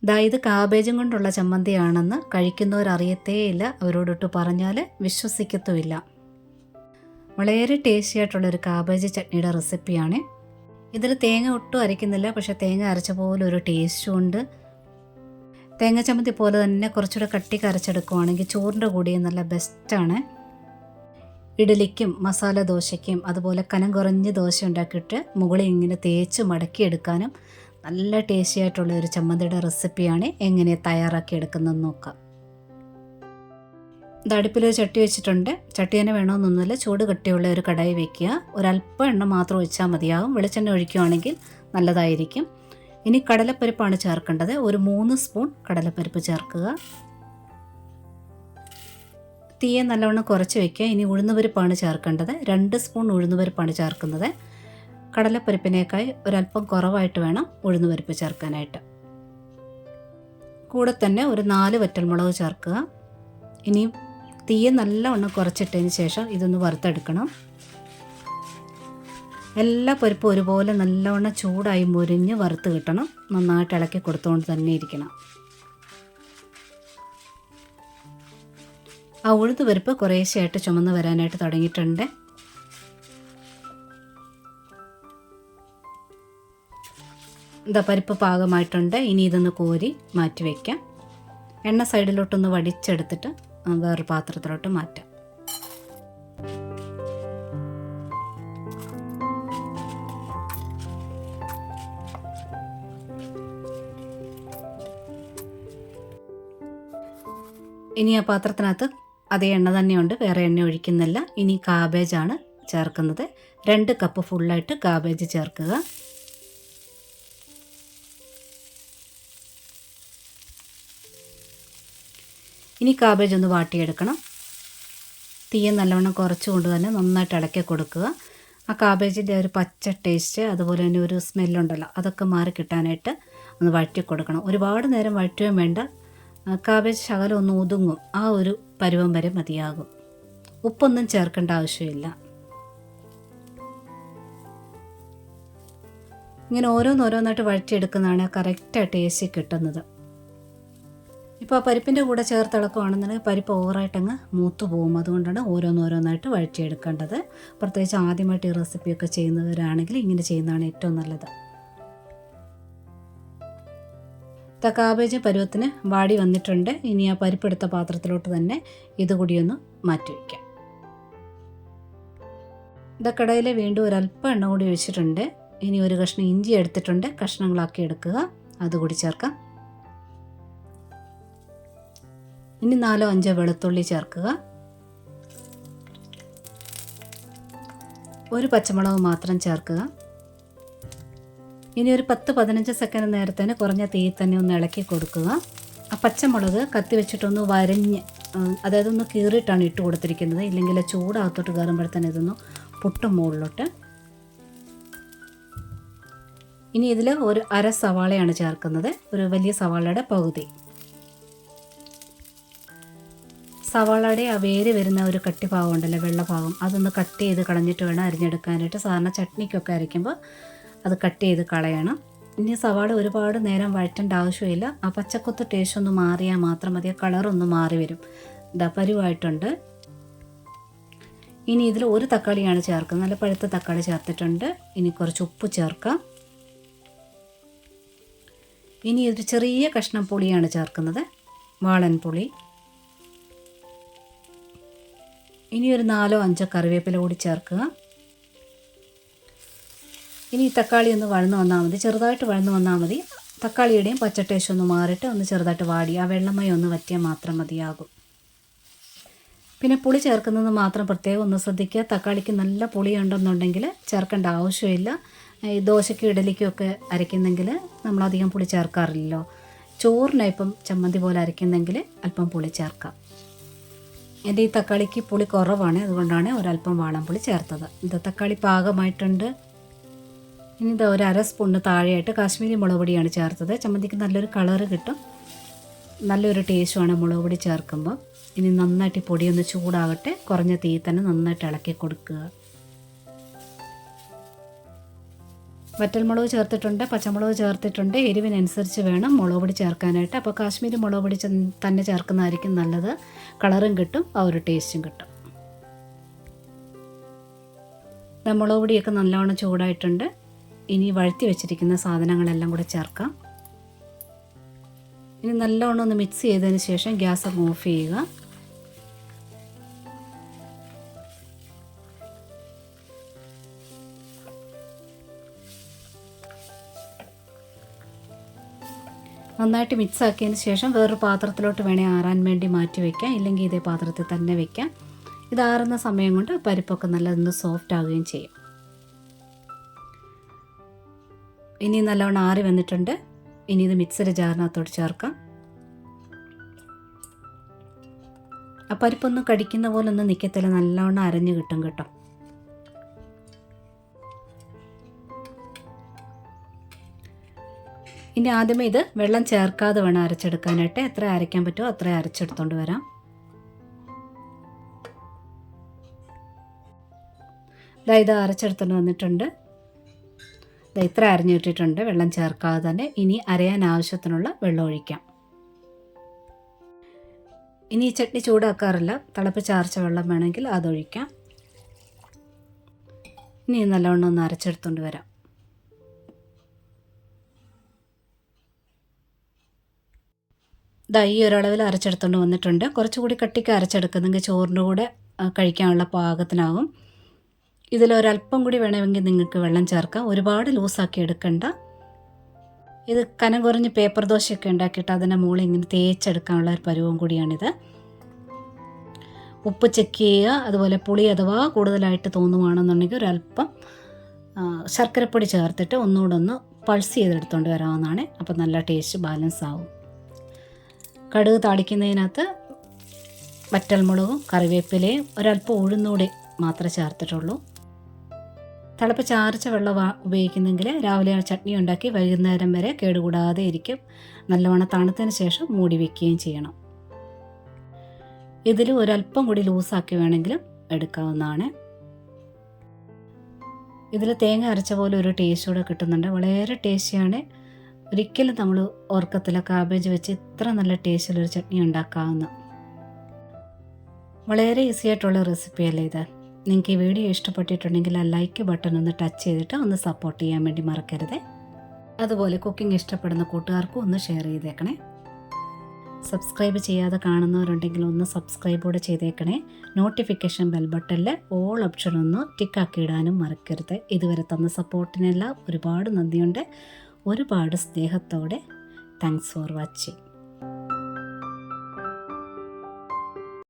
ഇത് കാബേജും കൊണ്ടുള്ള ചമ്മന്തിയാണെന്ന് കഴിക്കുന്നവരറിയത്തേയില്ല. അവരോടൊട്ട് പറഞ്ഞാൽ വിശ്വസിക്കത്തുമില്ല. വളരെ ടേസ്റ്റി ആയിട്ടുള്ളൊരു കാബേജ് ചട്നിയുടെ റെസിപ്പിയാണ്. ഇതിൽ തേങ്ങ ഒട്ടും അരയ്ക്കുന്നില്ല, പക്ഷേ തേങ്ങ അരച്ച പോലെ ഒരു ടേസ്റ്റും ഉണ്ട്. തേങ്ങ ചമ്മന്തി പോലെ തന്നെ കുറച്ചുകൂടെ കട്ടിക്ക് അരച്ചെടുക്കുവാണെങ്കിൽ ചോറിൻ്റെ കൂടെയും നല്ല ബെസ്റ്റാണ്. ഇഡലിക്കും മസാല ദോശയ്ക്കും അതുപോലെ കനം കുറഞ്ഞ് ദോശ ഉണ്ടാക്കിയിട്ട് മുകളിൽ ഇങ്ങനെ തേച്ച് മടക്കിയെടുക്കാനും നല്ല ടേസ്റ്റി ആയിട്ടുള്ള ഒരു ചമ്മന്തിയുടെ റെസിപ്പിയാണ്. എങ്ങനെ തയ്യാറാക്കി എടുക്കുന്നതെന്ന് നോക്കാം. അടുപ്പിൽ ചട്ടി വെച്ചിട്ടുണ്ട്. ചട്ടി തന്നെ വേണമെന്നൊന്നുമില്ല, ചൂട് കട്ടിയുള്ള ഒരു കടായി വയ്ക്കുക. ഒരല്പം എണ്ണ മാത്രം ഒഴിച്ചാൽ മതിയാകും. വെളിച്ചെണ്ണ ഒഴിക്കുകയാണെങ്കിൽ നല്ലതായിരിക്കും. ഇനി കടലപ്പരിപ്പാണ് ചേർക്കേണ്ടത്. ഒരു 3 സ്പൂൺ കടലപ്പരിപ്പ് ചേർക്കുക. തീയെ നല്ലവണ്ണം കുറച്ച് വയ്ക്കുക. ഇനി ഉഴുന്നുപരിപ്പാണ് ചേർക്കേണ്ടത്. 2 സ്പൂൺ ഉഴുന്നുപരിപ്പാണ് ചേർക്കുന്നത്. കടലപ്പരിപ്പിനേക്കായി ഒരല്പം കുറവായിട്ട് വേണം ഉഴുന്നുപരിപ്പ് ചേർക്കാനായിട്ട്. കൂടെ തന്നെ ഒരു 4 വറ്റൽമുളക് ചേർക്കുക. ഇനി തീയെ നല്ലവണ്ണം കുറച്ചിട്ടതിന് ശേഷം ഇതൊന്ന് വറുത്തെടുക്കണം. എല്ലാ പരിപ്പും ഒരുപോലെ നല്ലവണ്ണം ചൂടായി മുരിഞ്ഞ് വറുത്ത് കിട്ടണം. നന്നായിട്ട് ഇളക്കി കൊടുത്തുകൊണ്ട് തന്നെ ഇരിക്കണം. ആ ഉഴുന്ന് പരിപ്പ് കുറേശ്ശെയായിട്ട് ചുമന്ന് വരാനായിട്ട് തുടങ്ങിയിട്ടുണ്ട്. പരിപ്പ് പാകമായിട്ടുണ്ട്. ഇനി ഇതൊന്ന് കോരി മാറ്റി വയ്ക്കാം. എണ്ണ സൈഡിലോട്ടൊന്ന് വടിച്ചെടുത്തിട്ട് വേറൊരു പാത്രത്തിലോട്ട് മാറ്റാം. ഇനി ആ പാത്രത്തിനകത്ത് അതേ എണ്ണ തന്നെയുണ്ട്, വേറെ എണ്ണ ഒഴിക്കുന്നില്ല. ഇനി കാബേജാണ് ചേർക്കുന്നത്. 2 കപ്പ് ഫുള്ളായിട്ട് കാബേജ് ചേർക്കുക. ഇനി കാബേജ് ഒന്ന് വാട്ടിയെടുക്കണം. തീയെ നല്ലവണ്ണം കുറച്ചുകൊണ്ട് തന്നെ നന്നായിട്ട് ഇളക്കി കൊടുക്കുക. ആ കാബേജിൻ്റെ ഒരു പച്ച ടേസ്റ്റ് അതുപോലെ തന്നെ ഒരു സ്മെല്ലുണ്ടല്ലോ, അതൊക്കെ മാറി കിട്ടാനായിട്ട് ഒന്ന് വഴറ്റി കൊടുക്കണം. ഒരുപാട് നേരം വഴറ്റുകയും വേണ്ട. കാബേജ് ശകലം ഒന്ന് ഒതുങ്ങും. ആ ഒരു പരുവം വരെ മതിയാകും. ഉപ്പൊന്നും ചേർക്കേണ്ട ആവശ്യമില്ല. ഇങ്ങനെ ഓരോന്നോരോന്നായിട്ട് വഴറ്റിയെടുക്കുന്നതാണ് കറക്റ്റായിട്ട് ടേസ്റ്റ് കിട്ടുന്നത്. ഇപ്പോൾ ആ പരിപ്പിൻ്റെ കൂടെ ചേർത്തിളക്കുകയാണെന്നുണ്ടെങ്കിൽ പരിപ്പ് ഓവറായിട്ടങ്ങ് മൂത്ത് പോകും. അതുകൊണ്ടാണ് ഓരോന്നോരോന്നായിട്ട് വഴറ്റിയെടുക്കേണ്ടത്. പ്രത്യേകിച്ച് ആദ്യമായിട്ട് ഈ റെസിപ്പിയൊക്കെ ചെയ്യുന്നവരാണെങ്കിൽ ഇങ്ങനെ ചെയ്യുന്നതാണ് ഏറ്റവും നല്ലത്. കാബേജ് പരുവത്തിന് വാടി വന്നിട്ടുണ്ട്. ഇനി ആ പരിപ്പെടുത്ത പാത്രത്തിലോട്ട് തന്നെ ഇതുകൂടി ഒന്ന് മാറ്റി വയ്ക്കാം. കടയിൽ വീണ്ടും ഒരല്പം എണ്ണ കൂടി ഒഴിച്ചിട്ടുണ്ട്. ഇനി ഒരു കഷ്ണം ഇഞ്ചി എടുത്തിട്ടുണ്ട്, കഷ്ണങ്ങളാക്കി എടുക്കുക. അതുകൂടി ചേർക്കാം. ഇനി 4-5 വെളുത്തുള്ളി ചേർക്കുക. ഒരു പച്ചമുളക് മാത്രം ചേർക്കുക. ഇനി ഒരു 10-15 സെക്കൻഡ് നേരത്തേന് കുറഞ്ഞ തീയിൽ തന്നെ ഒന്ന് ഇളക്കി കൊടുക്കുക. ആ പച്ചമുളക് കത്തി വെച്ചിട്ടൊന്ന് വരഞ്ഞ്, അതായത് ഒന്ന് കീറിയിട്ടാണ് ഇട്ട് കൊടുത്തിരിക്കുന്നത്. ഇല്ലെങ്കിൽ ചൂടകത്തോട്ട് കയറുമ്പോഴത്തേന് ഇതൊന്ന് പൊട്ടും മുകളിലോട്ട്. ഇനി ഇതിൽ ഒരു അര സവാളയാണ് ചേർക്കുന്നത്. ഒരു വലിയ സവാളയുടെ പകുതി. സവാളയുടെ ആ വേര് വരുന്ന ഒരു കട്ടി ഭാഗം ഉണ്ടല്ലോ, വെള്ള ഭാഗം, അതൊന്ന് കട്ട് ചെയ്ത് കളഞ്ഞിട്ട് വേണം അരിഞ്ഞെടുക്കാനായിട്ട്. സാധാരണ ചട്നിക്കൊക്കെ അരയ്ക്കുമ്പോൾ അത് കട്ട് ചെയ്ത് കളയണം. ഇനി സവാള ഒരുപാട് നേരം വഴറ്റേണ്ട ആവശ്യമില്ല. ആ പച്ചക്കൊത്ത് ടേസ്റ്റ് ഒന്ന് മാറിയാൽ മാത്രം മതി. കളറൊന്ന് മാറി വരും. പരുവായിട്ടുണ്ട്. ഇനി ഇതിൽ ഒരു തക്കാളിയാണ് ചേർക്കുന്നത്. നല്ല പഴുത്ത തക്കാളി ചേർത്തിട്ടുണ്ട്. ഇനി കുറച്ച് ഉപ്പ് ചേർക്കാം. ഇനി ഒരു ചെറിയ കഷ്ണം പുളിയാണ് ചേർക്കുന്നത്, വാളൻ പുളി. ഇനി ഒരു 4-5 കറിവേപ്പില കൂടി ചേർക്കുക. ഇനി തക്കാളി ഒന്ന് വഴന്ന് വന്നാൽ മതി, ചെറുതായിട്ട് വഴന്ന് വന്നാൽ മതി. തക്കാളിയുടെയും പച്ച ടേസ്റ്റ് ഒന്ന് മാറിയിട്ട് ഒന്ന് ചെറുതായിട്ട് വാടി ആ വെള്ളമയം ഒന്ന് വറ്റിയാൽ മാത്രം മതിയാകും. പിന്നെ പുളി ചേർക്കുന്നത് മാത്രം പ്രത്യേകം ഒന്ന് ശ്രദ്ധിക്കുക. തക്കാളിക്ക് നല്ല പുളി ഉണ്ടെന്നുണ്ടെങ്കിൽ ചേർക്കേണ്ട ആവശ്യമില്ല. ഈ ദോശയ്ക്കും ഇഡലിക്കും ഒക്കെ അരയ്ക്കുന്നെങ്കിൽ നമ്മളധികം പുളി ചേർക്കാറില്ലല്ലോ. ചോറിനായിപ്പം ചമ്മന്തി പോലെ അരയ്ക്കുന്നെങ്കിൽ അല്പം പുളി ചേർക്കാം. എൻ്റെ ഈ തക്കാളിക്ക് പുളി കുറവാണ്, അതുകൊണ്ടാണ് ഒരല്പം വാളൻപുളി ചേർത്തത്. തക്കാളി പാകമായിട്ടുണ്ട്. ഇനി ഒരു അര സ്പൂണിന് താഴെയായിട്ട് കാശ്മീരി മുളക് പൊടിയാണ് ചേർത്തത്. ചമ്മന്തിക്ക് നല്ലൊരു കളറ് കിട്ടും, നല്ലൊരു ടേസ്റ്റുമാണ് മുളക് പൊടി ചേർക്കുമ്പോൾ. ഇനി നന്നായിട്ട് പൊടിയൊന്ന് ചൂടാകട്ടെ. കുറഞ്ഞ തീയിൽ തന്നെ നന്നായിട്ട് ഇളക്കി കൊടുക്കുക. വറ്റൽമുളക് ചേർത്തിട്ടുണ്ട്, പച്ചമുളക് ചേർത്തിട്ടുണ്ട്. എരിവിനനുസരിച്ച് വേണം മുളക് പൊടി ചേർക്കാനായിട്ട്. അപ്പോൾ കാശ്മീരി മുളക് പൊടി തന്നെ ചേർക്കുന്നതായിരിക്കും നല്ലത്. കളറും കിട്ടും, ആ ഒരു ടേസ്റ്റും കിട്ടും. മുളക് പൊടിയൊക്കെ നല്ലവണ്ണം ചൂടായിട്ടുണ്ട്. ഇനി വഴറ്റി വെച്ചിരിക്കുന്ന സാധനങ്ങളെല്ലാം കൂടെ ചേർക്കാം. ഇനി നല്ലവണ്ണം ഒന്ന് മിക്സ് ചെയ്തതിന് ശേഷം ഗ്യാസ് അങ്ങ് ഓഫ് ചെയ്യുക. നന്നായിട്ട് മിക്സ് ആക്കിയതിന് ശേഷം വേറൊരു പാത്രത്തിലോട്ട് വേണേൽ ആറാൻ വേണ്ടി മാറ്റി വയ്ക്കാം, ഇല്ലെങ്കിൽ ഇതേ പാത്രത്തിൽ തന്നെ വയ്ക്കാം. ഇതാറുന്ന സമയം കൊണ്ട് പരിപ്പൊക്കെ നല്ലതൊന്ന് സോഫ്റ്റ് ആവുകയും ചെയ്യും. ഇനി നല്ലവണ്ണം ആറി വന്നിട്ടുണ്ട്. ഇനി ഇത് മിക്സിയുടെ ജാറിനകത്തോട്ട് ചേർക്കാം. ആ പരിപ്പൊന്നും കടിക്കുന്ന പോലെ ഒന്നും നിൽക്കത്തില്ല, നല്ലവണ്ണം അരഞ്ഞു കിട്ടും കേട്ടോ. ഇനി ആദ്യമേ ഇത് വെള്ളം ചേർക്കാതെ വേണം അരച്ചെടുക്കാനായിട്ട്. എത്ര അരയ്ക്കാൻ പറ്റുമോ അത്ര അരച്ചെടുത്തോണ്ട് വരാം. ഇത് അരച്ചെടുത്തോണ്ട് വന്നിട്ടുണ്ട്. ഇത്ര അരഞ്ഞു കിട്ടിയിട്ടുണ്ട് വെള്ളം ചേർക്കാതെ തന്നെ. ഇനി അരയാൻ ആവശ്യത്തിനുള്ള വെള്ളം ഒഴിക്കാം. ഇനി ഈ ചട്നി ചൂടാക്കാറില്ല, തിളപ്പിച്ചാർച്ച വെള്ളം വേണമെങ്കിൽ അതൊഴിക്കാം. ഇനി നല്ലവണ്ണം ഒന്ന് അരച്ചെടുത്തോണ്ട് വരാം. ഈ ഒരളവിൽ അരച്ചെടുത്തോണ്ട് വന്നിട്ടുണ്ട്. കുറച്ചുകൂടി കട്ടിക്ക് അരച്ചെടുക്കുന്നെങ്കിൽ ചോറിൻ്റെ കൂടെ കഴിക്കാനുള്ള പാകത്തിനാകും. ഇതിലൊരല്പം കൂടി വേണമെങ്കിൽ നിങ്ങൾക്ക് വെള്ളം ചേർക്കാം. ഒരുപാട് ലൂസാക്കി എടുക്കണ്ട. ഇത് കനം കുറഞ്ഞ് പേപ്പർ ദോശയൊക്കെ ഉണ്ടാക്കിയിട്ട് അതിൻ്റെ മുകളിൽ ഇങ്ങനെ തേച്ചെടുക്കാനുള്ള ഒരു പരുവം കൂടിയാണിത്. ഉപ്പ് ചെക്ക് ചെയ്യുക. അതുപോലെ പുളി അഥവാ കൂടുതലായിട്ട് തോന്നുവാണെന്നുണ്ടെങ്കിൽ ഒരല്പം ശർക്കരപ്പൊടി ചേർത്തിട്ട് ഒന്നുകൂടെ ഒന്ന് പൾസ് ചെയ്തെടുത്തുകൊണ്ട് വരാവുന്നതാണ്. അപ്പോൾ നല്ല ടേസ്റ്റ് ബാലൻസ് ആവും. കടുക് താളിക്കുന്നതിനകത്ത് വറ്റൽമുളകും കറിവേപ്പിലയും ഒരല്പം ഉഴുന്നൂടെ മാത്രമേ ചേർത്തിട്ടുള്ളൂ. തിളപ്പിച്ചാറിച്ച വെള്ളം ഉപയോഗിക്കുന്നെങ്കിൽ രാവിലെ ചട്നി ഉണ്ടാക്കി വൈകുന്നേരം വരെ കേടുകൂടാതെ ഇരിക്കും. നല്ലവണ്ണം തണുത്തതിന് ശേഷം മൂടി വയ്ക്കുകയും ചെയ്യണം. ഇതിൽ ഒരല്പം കൂടി ലൂസാക്കി വേണമെങ്കിലും എടുക്കാവുന്നതാണ്. ഇതിൽ തേങ്ങ അരച്ച പോലെ ഒരു ടേസ്റ്റ് കൂടെ കിട്ടുന്നുണ്ട്. വളരെ ടേസ്റ്റിയാണ്. ഒരിക്കലും നമ്മൾ ഓർക്കത്തില്ല കാബേജ് വെച്ച് ഇത്ര നല്ല ടേസ്റ്റിലൊരു ചട്നി ഉണ്ടാക്കാവുന്ന. വളരെ ഈസി ആയിട്ടുള്ള റെസിപ്പിയല്ലേ ഇത്. നിങ്ങൾക്ക് ഈ വീഡിയോ ഇഷ്ടപ്പെട്ടിട്ടുണ്ടെങ്കിൽ ആ ലൈക്ക് ബട്ടൺ ഒന്ന് ടച്ച് ചെയ്തിട്ട് ഒന്ന് സപ്പോർട്ട് ചെയ്യാൻ വേണ്ടി മറക്കരുത്. അതുപോലെ കുക്കിംഗ് ഇഷ്ടപ്പെടുന്ന കൂട്ടുകാർക്കും ഒന്ന് ഷെയർ ചെയ്തേക്കണേ. സബ്സ്ക്രൈബ് ചെയ്യാതെ കാണുന്നവരുണ്ടെങ്കിൽ ഒന്ന് സബ്സ്ക്രൈബ് കൂടെ ചെയ്തേക്കണേ. നോട്ടിഫിക്കേഷൻ ബെൽ ബട്ടണിൽ ഓൾ ഓപ്ഷൻ ഒന്ന് ടിക്കാക്കി ഇടാനും മറക്കരുത്. ഇതുവരെ തന്ന സപ്പോർട്ടിനെല്ലാം ഒരുപാട് നന്ദിയുണ്ട്. ഒരുപാട് സ്നേഹത്തോടെ താങ്ക്സ് ഫോർ വാച്ചിങ്.